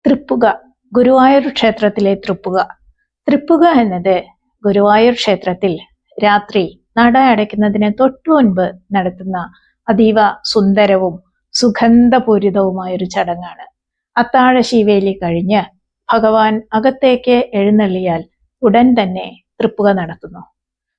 തൃപ്പുക, ഗുരുവായൂർ ക്ഷേത്രത്തിലെ തൃപ്പുക. തൃപ്പുക എന്നത് ഗുരുവായൂർ ക്ഷേത്രത്തിൽ രാത്രി നട അടയ്ക്കുന്നതിന് തൊട്ടു മുൻപ് നടത്തുന്ന അതീവ സുന്ദരവും സുഗന്ധപൂരിതവുമായൊരു ചടങ്ങാണ്. അത്താഴ ശീവേലി കഴിഞ്ഞ് ഭഗവാൻ അകത്തേക്ക് എഴുന്നള്ളിയാൽ ഉടൻ തന്നെ തൃപ്പുക നടത്തുന്നു.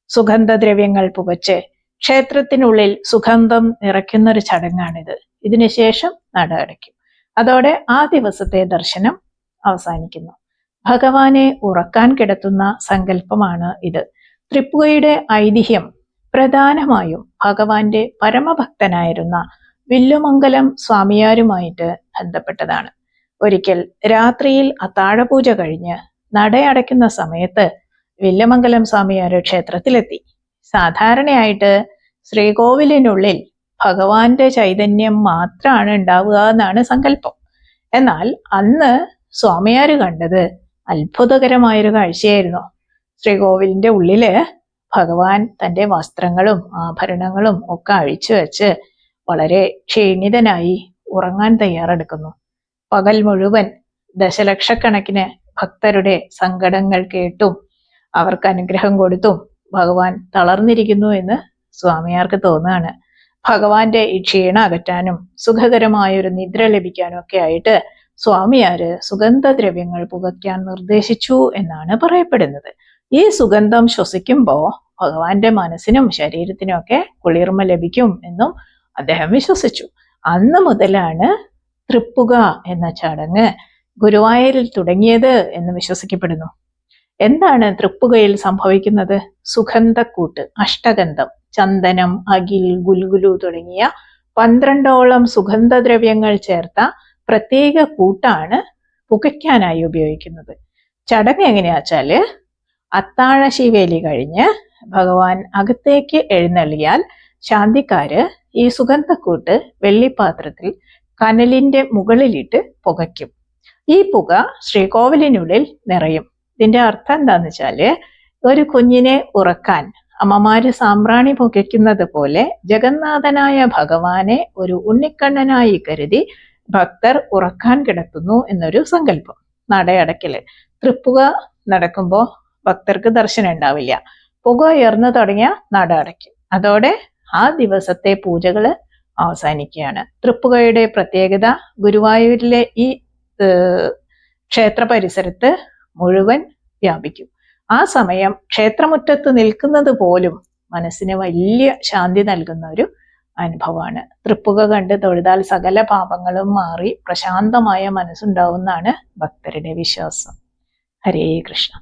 സുഗന്ധദ്രവ്യങ്ങൾ പുകച്ച് ക്ഷേത്രത്തിനുള്ളിൽ സുഗന്ധം നിറയ്ക്കുന്നൊരു ചടങ്ങാണിത്. ഇതിനുശേഷം നട അടയ്ക്കും. അതോടെ ആ ദിവസത്തെ ദർശനം അവസാനിക്കുന്നു. ഭഗവാനെ ഉറക്കാൻ കിടത്തുന്ന സങ്കല്പമാണ് ഇത്. തൃപ്പുകയുടെ ഐതിഹ്യം പ്രധാനമായും ഭഗവാന്റെ പരമഭക്തനായിരുന്ന വില്ലുമംഗലം സ്വാമിയാരുമായിട്ട് ബന്ധപ്പെട്ടതാണ്. ഒരിക്കൽ രാത്രിയിൽ അത്താഴപൂജ കഴിഞ്ഞ് നടയടയ്ക്കുന്ന സമയത്ത് വില്ലുമംഗലം സ്വാമിയാര് ക്ഷേത്രത്തിലെത്തി. സാധാരണയായിട്ട് ശ്രീകോവിലിനുള്ളിൽ ഭഗവാന്റെ ചൈതന്യം മാത്രമാണ് ഉണ്ടാവുക എന്നാണ് സങ്കല്പം. എന്നാൽ അന്ന് സ്വാമിയാര് കണ്ടത് അത്ഭുതകരമായൊരു കാഴ്ചയായിരുന്നു. ശ്രീകോവിലിന്റെ ഉള്ളില് ഭഗവാൻ തന്റെ വസ്ത്രങ്ങളും ആഭരണങ്ങളും ഒക്കെ അഴിച്ചു വെച്ച് വളരെ ക്ഷീണിതനായി ഉറങ്ങാൻ തയ്യാറെടുക്കുന്നു. പകൽ മുഴുവൻ ദശലക്ഷക്കണക്കിന് ഭക്തരുടെ സങ്കടങ്ങൾ കേട്ടും അവർക്ക് അനുഗ്രഹം കൊടുത്തും ഭഗവാൻ തളർന്നിരിക്കുന്നു എന്ന് സ്വാമിയാർക്ക് തോന്നുകയാണ്. ഭഗവാന്റെ ഈ ക്ഷീണം അകറ്റാനും സുഖകരമായൊരു നിദ്ര ലഭിക്കാനും ഒക്കെ ആയിട്ട് സ്വാമിയാര് സുഗന്ധദ്രവ്യങ്ങൾ പുകയ്ക്കാൻ നിർദ്ദേശിച്ചു എന്നാണ് പറയപ്പെടുന്നത്. ഈ സുഗന്ധം ശ്വസിക്കുമ്പോൾ ഭഗവാന്റെ മനസ്സിനും ശരീരത്തിനും ഒക്കെ കുളിർമ ലഭിക്കും എന്നും അദ്ദേഹം വിശ്വസിച്ചു. അന്ന് മുതലാണ് തൃപ്പുക എന്ന ചടങ്ങ് ഗുരുവായൂരിൽ തുടങ്ങിയത് എന്ന് വിശ്വസിക്കപ്പെടുന്നു. എന്താണ് തൃപ്പുകയിൽ സംഭവിക്കുന്നത്? സുഗന്ധക്കൂട്ട്, അഷ്ടഗന്ധം, ചന്ദനം, അകിൽ, ഗുൽഗുലു തുടങ്ങിയ 12ഓളം സുഗന്ധദ്രവ്യങ്ങൾ ചേർത്ത പ്രത്യേക കൂട്ടാണ് പുകയ്ക്കാനായി ഉപയോഗിക്കുന്നത്. ചടങ്ങ് എങ്ങനെയാ വെച്ചാല് അത്താഴ ശീവേലി കഴിഞ്ഞ് ഭഗവാൻ അകത്തേക്ക് എഴുന്നള്ളിയാൽ ശാന്തിക്കാര് ഈ സുഗന്ധക്കൂട്ട് വെള്ളിപ്പാത്രത്തിൽ കനലിന്റെ മുകളിലിട്ട് പുകയ്ക്കും. ഈ പുക ശ്രീകോവിലിനുള്ളിൽ നിറയും. ഇതിന്റെ അർത്ഥം എന്താന്ന് വെച്ചാല് ഒരു കുഞ്ഞിനെ ഉറക്കാൻ അമ്മമാര് സാമ്പ്രാണി പുകയ്ക്കുന്നത് പോലെ ജഗന്നാഥനായ ഭഗവാനെ ഒരു ഉണ്ണിക്കണ്ണനായി കരുതി ഭക്തർ ഉറക്കാൻ കിടത്തുന്നു എന്നൊരു സങ്കല്പം. നടയടക്കല്, തൃപ്പുക നടക്കുമ്പോൾ ഭക്തർക്ക് ദർശനം ഉണ്ടാവില്ല. പുക ഉയർന്നു തുടങ്ങിയ നട അടയ്ക്കും. അതോടെ ആ ദിവസത്തെ പൂജകള് അവസാനിക്കുകയാണ്. തൃപ്പുകയുടെ പ്രത്യേകത ഗുരുവായൂരിലെ ഈ ക്ഷേത്ര പരിസരത്ത് മുഴുവൻ വ്യാപിക്കും. ആ സമയം ക്ഷേത്രമുറ്റത്ത് നിൽക്കുന്നത് പോലും മനസ്സിന് വലിയ ശാന്തി നൽകുന്ന ഒരു അനുഭവമാണ്. തൃപ്പുക കണ്ട് തൊഴുതാൽ സകല പാപങ്ങളും മാറി പ്രശാന്തമായ മനസ്സുണ്ടാവുമെന്നാണ് ഭക്തരുടെ വിശ്വാസം. ഹരേ കൃഷ്ണ.